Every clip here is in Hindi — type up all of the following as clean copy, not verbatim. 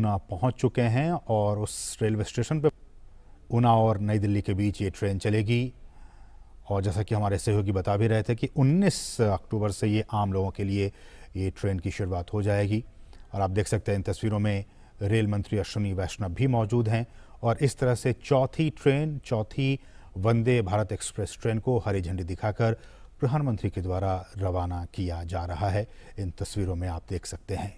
ऊना पहुंच चुके हैं और उस रेलवे स्टेशन पर ऊना और नई दिल्ली के बीच ये ट्रेन चलेगी। और जैसा कि हमारे सहयोगी बता भी रहे थे कि 19 अक्टूबर से ये आम लोगों के लिए ये ट्रेन की शुरुआत हो जाएगी। और आप देख सकते हैं इन तस्वीरों में रेल मंत्री अश्विनी वैष्णव भी मौजूद हैं और इस तरह से चौथी वंदे भारत एक्सप्रेस ट्रेन को हरी झंडी दिखाकर प्रधानमंत्री के द्वारा रवाना किया जा रहा है। इन तस्वीरों में आप देख सकते हैं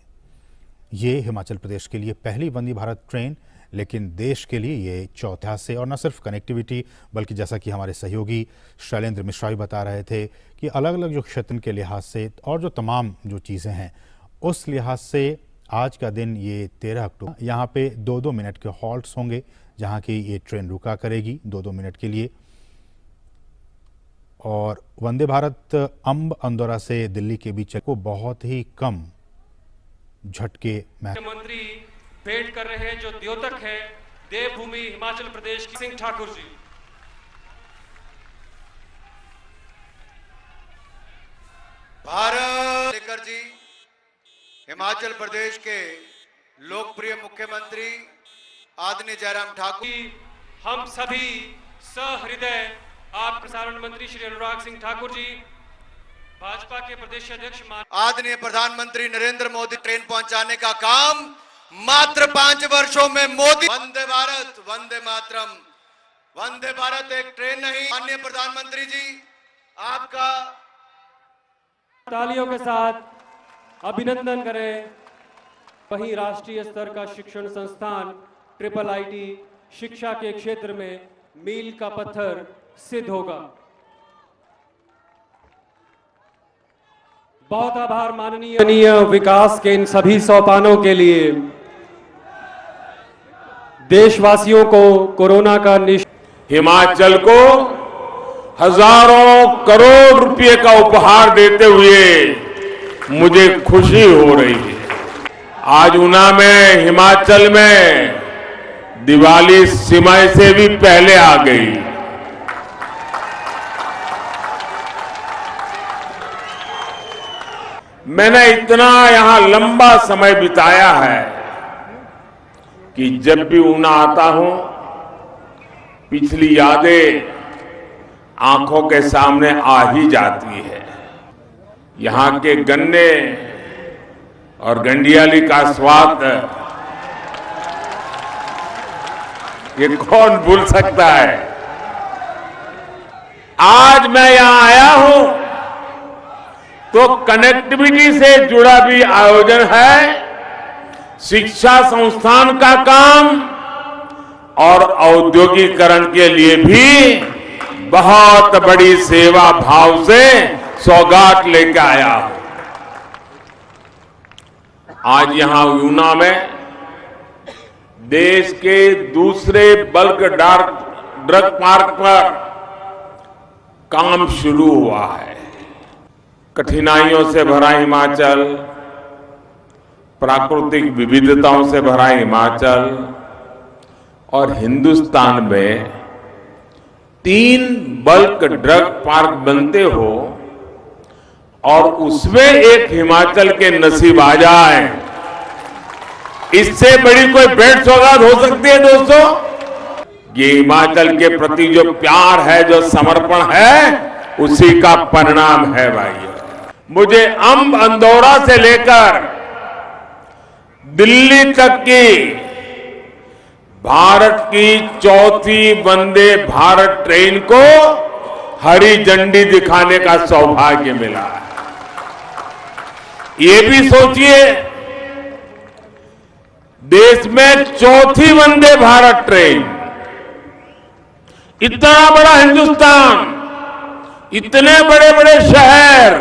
ये हिमाचल प्रदेश के लिए पहली वंदे भारत ट्रेन, लेकिन देश के लिए ये चौथा से, और न सिर्फ कनेक्टिविटी बल्कि जैसा कि हमारे सहयोगी शैलेंद्र मिश्रा भी बता रहे थे कि अलग अलग जो क्षेत्र के लिहाज से और जो तमाम जो चीज़ें हैं उस लिहाज से आज का दिन ये 13 अक्टूबर यहाँ पे 2-2 मिनट के हॉल्ट्स होंगे जहाँ की ये ट्रेन रुका करेगी 2-2 मिनट के लिए। और वंदे भारत अंब अंदौरा से दिल्ली के बीच को बहुत ही कम झटके मुख्यमंत्री भेंट कर रहे हैं जो द्योतक है देवभूमि हिमाचल प्रदेश की सिंह ठाकुर जी। भारत लेकर जी हिमाचल प्रदेश के लोकप्रिय मुख्यमंत्री आदरणीय जयराम ठाकुर, हम सभी सहृदय आप प्रसारण मंत्री श्री अनुराग सिंह ठाकुर जी, भाजपा के प्रदेश अध्यक्ष आदरणीय प्रधानमंत्री नरेंद्र मोदी ट्रेन पहुंचाने का काम मात्र 5 वर्षों में मोदी। वंदे भारत, वंदे मातरम, वंदे भारत एक ट्रेन नहीं। माननीय प्रधानमंत्री जी आपका तालियों के साथ अभिनंदन करें। वहीं राष्ट्रीय स्तर का शिक्षण संस्थान IIIT शिक्षा के क्षेत्र में मील का पत्थर सिद्ध होगा। बहुत आभार माननीय विकास के इन सभी सोपानों के लिए। देशवासियों को कोरोना का हिमाचल को हजारों करोड़ रुपए का उपहार देते हुए मुझे खुशी हो रही है। आज ऊना में हिमाचल में दिवाली समय से भी पहले आ गई। मैंने इतना यहां लंबा समय बिताया है कि जब भी ऊना आता हूं पिछली यादें आंखों के सामने आ ही जाती है। यहां के गन्ने और गंडियाली का स्वाद ये कौन भूल सकता है। आज मैं यहां आया हूं तो कनेक्टिविटी से जुड़ा भी आयोजन है, शिक्षा संस्थान का काम और औद्योगिकरण के लिए भी बहुत बड़ी सेवा भाव से सौगात लेकर आया हूं। आज यहां ऊना में देश के दूसरे बल्क ड्रग पार्क पर काम शुरू हुआ है। कठिनाइयों से भरा हिमाचल, प्राकृतिक विविधताओं से भरा हिमाचल और हिंदुस्तान में 3 बल्क ड्रग पार्क बनते हो और उसमें एक हिमाचल के नसीब आ जाए, इससे बड़ी कोई भेंट सौगात हो सकती है दोस्तों? ये हिमाचल के प्रति जो प्यार है, जो समर्पण है, उसी का परिणाम है भाइयों। मुझे अंब अंदौरा से लेकर दिल्ली तक की भारत की चौथी वंदे भारत ट्रेन को हरी झंडी दिखाने का सौभाग्य मिला है। ये भी सोचिए, देश में चौथी वंदे भारत ट्रेन, इतना बड़ा हिंदुस्तान, इतने बड़े बड़े शहर,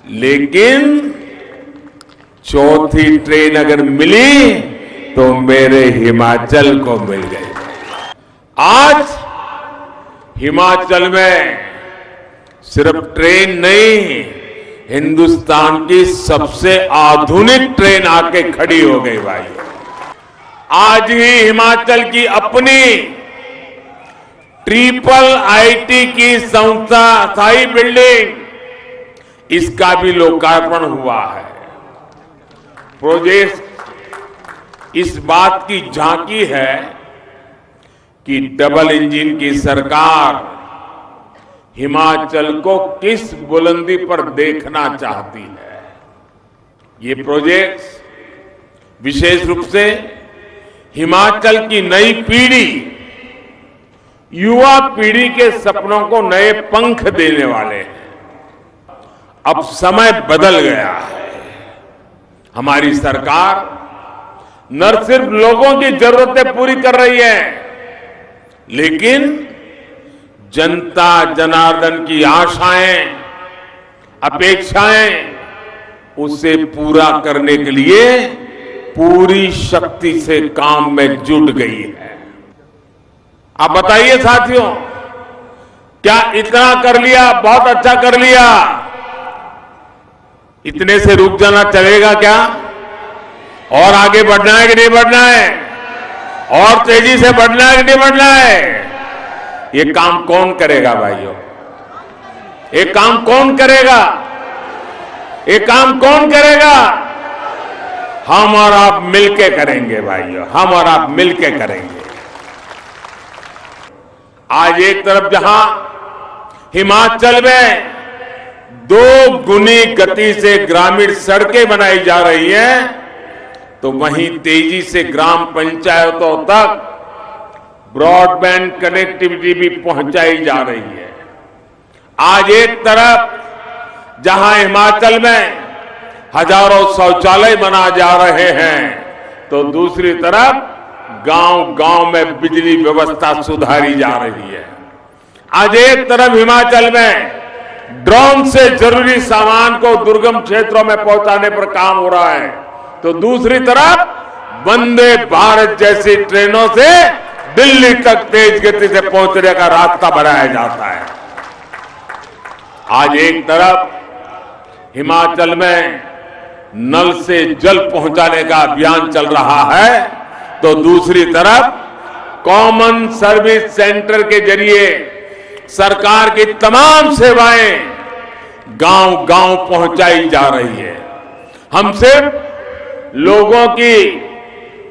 लेकिन चौथी ट्रेन अगर मिली तो मेरे हिमाचल को मिल गई। आज हिमाचल में सिर्फ ट्रेन नहीं, हिंदुस्तान की सबसे आधुनिक ट्रेन आके खड़ी हो गई भाई। आज ही हिमाचल की अपनी IIIT की संस्था स्थायी बिल्डिंग, इसका भी लोकार्पण हुआ है। इस बात की झांकी है कि डबल इंजन की सरकार हिमाचल को किस बुलंदी पर देखना चाहती है। ये प्रोजेक्ट्स विशेष रूप से हिमाचल की नई पीढ़ी, युवा पीढ़ी के सपनों को नए पंख देने वाले हैं। अब समय बदल गया है। हमारी सरकार न सिर्फ लोगों की जरूरतें पूरी कर रही है, लेकिन जनता जनार्दन की आशाएं, अपेक्षाएं, उसे पूरा करने के लिए पूरी शक्ति से काम में जुट गई है। आप बताइए साथियों, क्या इतना कर लिया, बहुत अच्छा कर लिया, इतने से रुक जाना चलेगा क्या? और आगे बढ़ना है कि नहीं बढ़ना है? और तेजी से बढ़ना है कि नहीं बढ़ना है? ये काम कौन करेगा भाइयों? ये काम कौन करेगा? ये काम कौन करेगा? हम और आप मिलके करेंगे भाइयों, हम और आप मिलके करेंगे। आज एक तरफ जहां हिमाचल में 2 गुनी गति से ग्रामीण सड़कें बनाई जा रही हैं, तो वहीं तेजी से ग्राम पंचायतों तक ब्रॉडबैंड कनेक्टिविटी भी पहुंचाई जा रही है। आज एक तरफ जहां हिमाचल में हजारों शौचालय बना जा रहे हैं, तो दूसरी तरफ गांव-गांव में बिजली व्यवस्था सुधारी जा रही है। आज एक तरफ हिमाचल में ड्रोन से जरूरी सामान को दुर्गम क्षेत्रों में पहुंचाने पर काम हो रहा है, तो दूसरी तरफ वंदे भारत जैसी ट्रेनों से दिल्ली तक तेज गति से पहुंचने का रास्ता बनाया जाता है। आज एक तरफ हिमाचल में नल से जल पहुंचाने का अभियान चल रहा है, तो दूसरी तरफ कॉमन सर्विस सेंटर के जरिए सरकार की तमाम सेवाएं गांव-गांव पहुंचाई जा रही है। हम सिर्फ लोगों की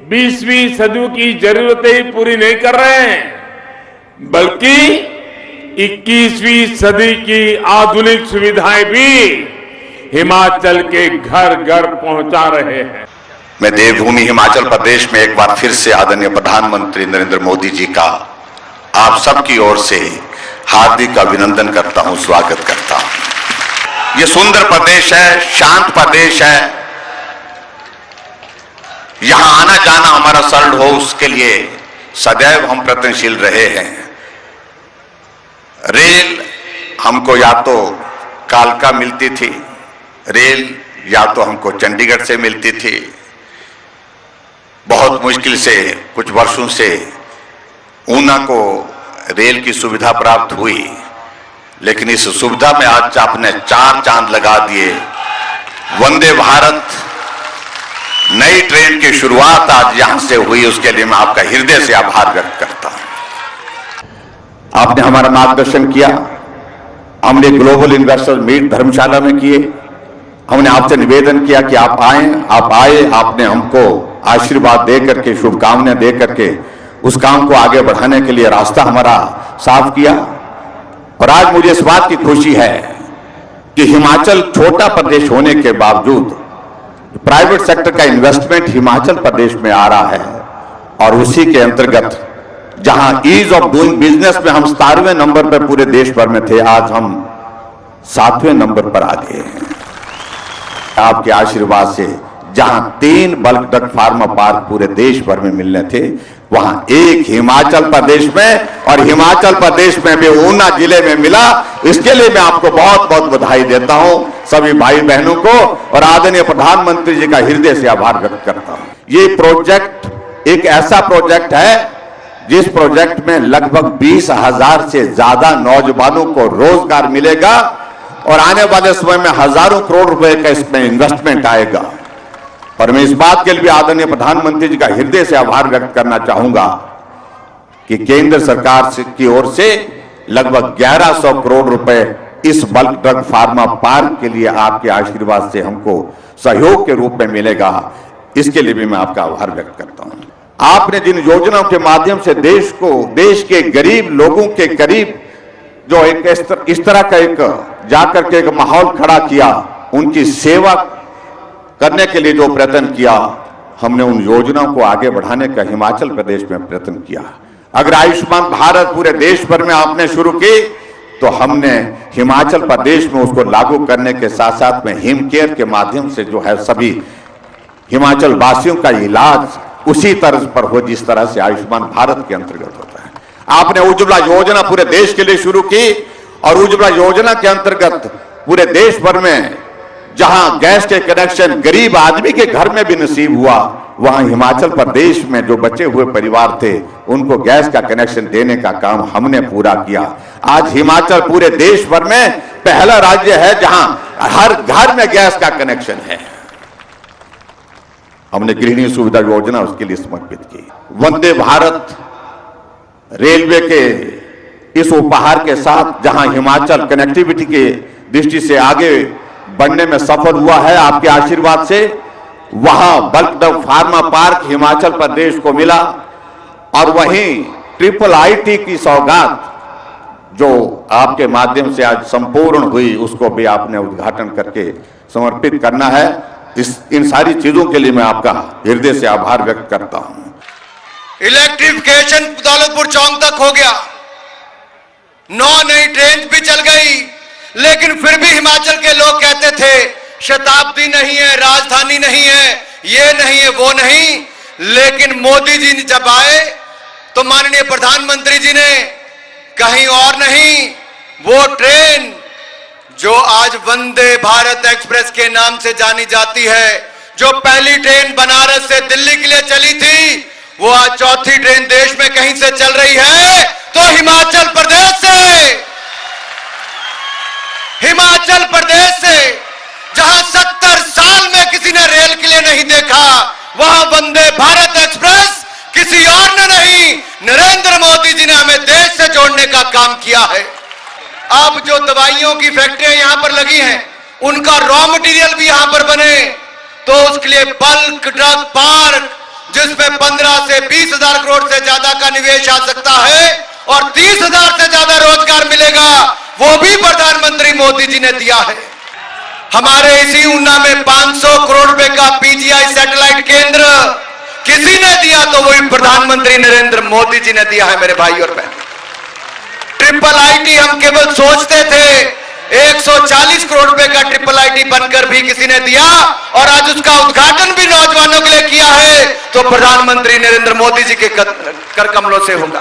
20वीं सदी की जरूरतें ही पूरी नहीं कर रहे हैं, बल्कि 21वीं सदी की आधुनिक सुविधाएं भी हिमाचल के घर घर पहुंचा रहे हैं। मैं देवभूमि हिमाचल प्रदेश में एक बार फिर से आदरणीय प्रधानमंत्री नरेंद्र मोदी जी का आप सबकी ओर से हार्दिक अभिनंदन करता हूं, स्वागत करता हूं। ये सुंदर प्रदेश है, शांत प्रदेश है, यहां आना जाना हमारा सरल हो, उसके लिए सदैव हम प्रयत्नशील रहे हैं। रेल हमको या तो कालका मिलती थी, रेल या तो हमको चंडीगढ़ से मिलती थी। बहुत मुश्किल से कुछ वर्षों से ऊना को रेल की सुविधा प्राप्त हुई, लेकिन इस सुविधा में आज आपने 4 चांद लगा दिए। वंदे भारत नई ट्रेन की शुरुआत आज यहां से हुई, उसके लिए मैं आपका हृदय से आभार व्यक्त करता हूं। आपने हमारा मार्गदर्शन किया, हमने ग्लोबल इन्वेस्टर मीट धर्मशाला में किए, हमने आपसे निवेदन किया कि आप आए, आपने हमको आशीर्वाद दे करके, शुभकामनाएं दे करके उस काम को आगे बढ़ाने के लिए रास्ता हमारा साफ किया। और आज मुझे इस बात की खुशी है कि हिमाचल छोटा प्रदेश होने के बावजूद प्राइवेट सेक्टर का इन्वेस्टमेंट हिमाचल प्रदेश में आ रहा है, और उसी के अंतर्गत जहां ईज ऑफ डूइंग बिजनेस में हम 17वें नंबर पर पूरे देश भर में थे, आज हम 7वें नंबर पर आ गए हैं। आपके आशीर्वाद से जहां 3 बल्क ड्रग फार्मा पार्क पूरे देश भर में मिलने थे, वहां एक हिमाचल प्रदेश में, और हिमाचल प्रदेश में भी ऊना जिले में मिला। इसके लिए मैं आपको बहुत बहुत बधाई देता हूं, सभी भाई बहनों को, और आदरणीय प्रधानमंत्री जी का हृदय से आभार व्यक्त करता हूं। ये प्रोजेक्ट एक ऐसा प्रोजेक्ट है जिस प्रोजेक्ट में लगभग 20,000 से ज्यादा नौजवानों को रोजगार मिलेगा, और आने वाले समय में हजारों करोड़ रुपए का इसमें इन्वेस्टमेंट आएगा। और मैं इस बात के लिए भी आदरणीय प्रधानमंत्री जी का हृदय से आभार व्यक्त करना चाहूंगा कि केंद्र सरकार की ओर से लगभग 1100 करोड़ रुपए इस बल्क ड्रग फार्मा पार्क के लिए आपके आशीर्वाद से हमको सहयोग के रूप में मिलेगा। इसके लिए भी मैं आपका आभार व्यक्त करता हूं। आपने जिन योजनाओं के माध्यम से देश को, देश के गरीब लोगों के करीब जो एक इस तरह का एक जाकर के एक माहौल खड़ा किया, उनकी सेवा करने के लिए जो प्रयत्न किया, हमने उन योजनाओं को आगे बढ़ाने का हिमाचल प्रदेश में प्रयत्न किया। अगर आयुष्मान भारत पूरे देश भर में आपने शुरू की, तो हमने हिमाचल प्रदेश में उसको लागू करने के साथ साथ में हिम केयर के माध्यम से जो है सभी हिमाचल वासियों का इलाज उसी तरह पर हो जिस तरह से आयुष्मान भारत के अंतर्गत होता है। आपने उज्ज्वला योजना पूरे देश के लिए शुरू की और उज्ज्वला योजना के अंतर्गत पूरे देश भर में जहां गैस के कनेक्शन गरीब आदमी के घर में भी नसीब हुआ, वहां हिमाचल प्रदेश में जो बचे हुए परिवार थे उनको गैस का कनेक्शन देने का काम हमने पूरा किया। आज हिमाचल पूरे देश भर में पहला राज्य है जहां हर घर में गैस का कनेक्शन है। हमने गृहिणी सुविधा योजना उसके लिए समर्पित की। वंदे भारत रेलवे के इस उपहार के साथ जहां हिमाचल कनेक्टिविटी के दृष्टि से आगे बढ़ने में सफल हुआ है आपके आशीर्वाद से, वहां bulk drug pharma park Himachal Pradesh को मिला और वहीं ट्रिपल आईटी की सौगात जो आपके माध्यम से आज संपूर्ण हुई, उसको भी आपने उद्घाटन करके समर्पित करना है। इन सारी चीजों के लिए मैं आपका हृदय से आभार व्यक्त करता हूं। इलेक्ट्रिफिकेशन दौलतपुर चौक तक हो गया, 9 नई ट्रेन भी चल गई, लेकिन फिर भी हिमाचल के लोग कहते थे शताब्दी नहीं है, राजधानी नहीं है, ये नहीं है, वो नहीं। लेकिन मोदी जी जब आए तो माननीय प्रधानमंत्री जी ने कहीं और नहीं, वो ट्रेन जो आज वंदे भारत एक्सप्रेस के नाम से जानी जाती है, जो पहली ट्रेन बनारस से दिल्ली के लिए चली थी, वो आज चौथी ट्रेन देश में कहीं से चल रही है तो हिमाचल प्रदेश से। हिमाचल प्रदेश से, जहां 70 साल में किसी ने रेल के लिए नहीं देखा, वहां वंदे भारत एक्सप्रेस किसी और ने नहीं, नरेंद्र मोदी जी ने हमें देश से जोड़ने का काम किया है। अब जो दवाइयों की फैक्ट्रियां यहां पर लगी हैं, उनका रॉ मटेरियल भी यहां पर बने, तो उसके लिए बल्क ड्रग पार्क जिसमें 15 से 20 हजार करोड़ से ज्यादा का निवेश आ सकता है और 30,000 से ज्यादा रोजगार मिलेगा, वो भी प्रधानमंत्री मोदी जी ने दिया है। हमारे इसी ऊना में 500 करोड़ रुपए का पीजीआई सैटेलाइट केंद्र किसी ने दिया तो वही प्रधानमंत्री नरेंद्र मोदी जी ने दिया है मेरे भाई और बहन। ट्रिपल आईटी हम केवल सोचते थे, 140 करोड़ रुपए का ट्रिपल आईटी बनकर भी किसी ने दिया और आज उसका उद्घाटन भी नौजवानों के लिए किया है तो प्रधानमंत्री नरेंद्र मोदी जी के कर कमलों से होगा।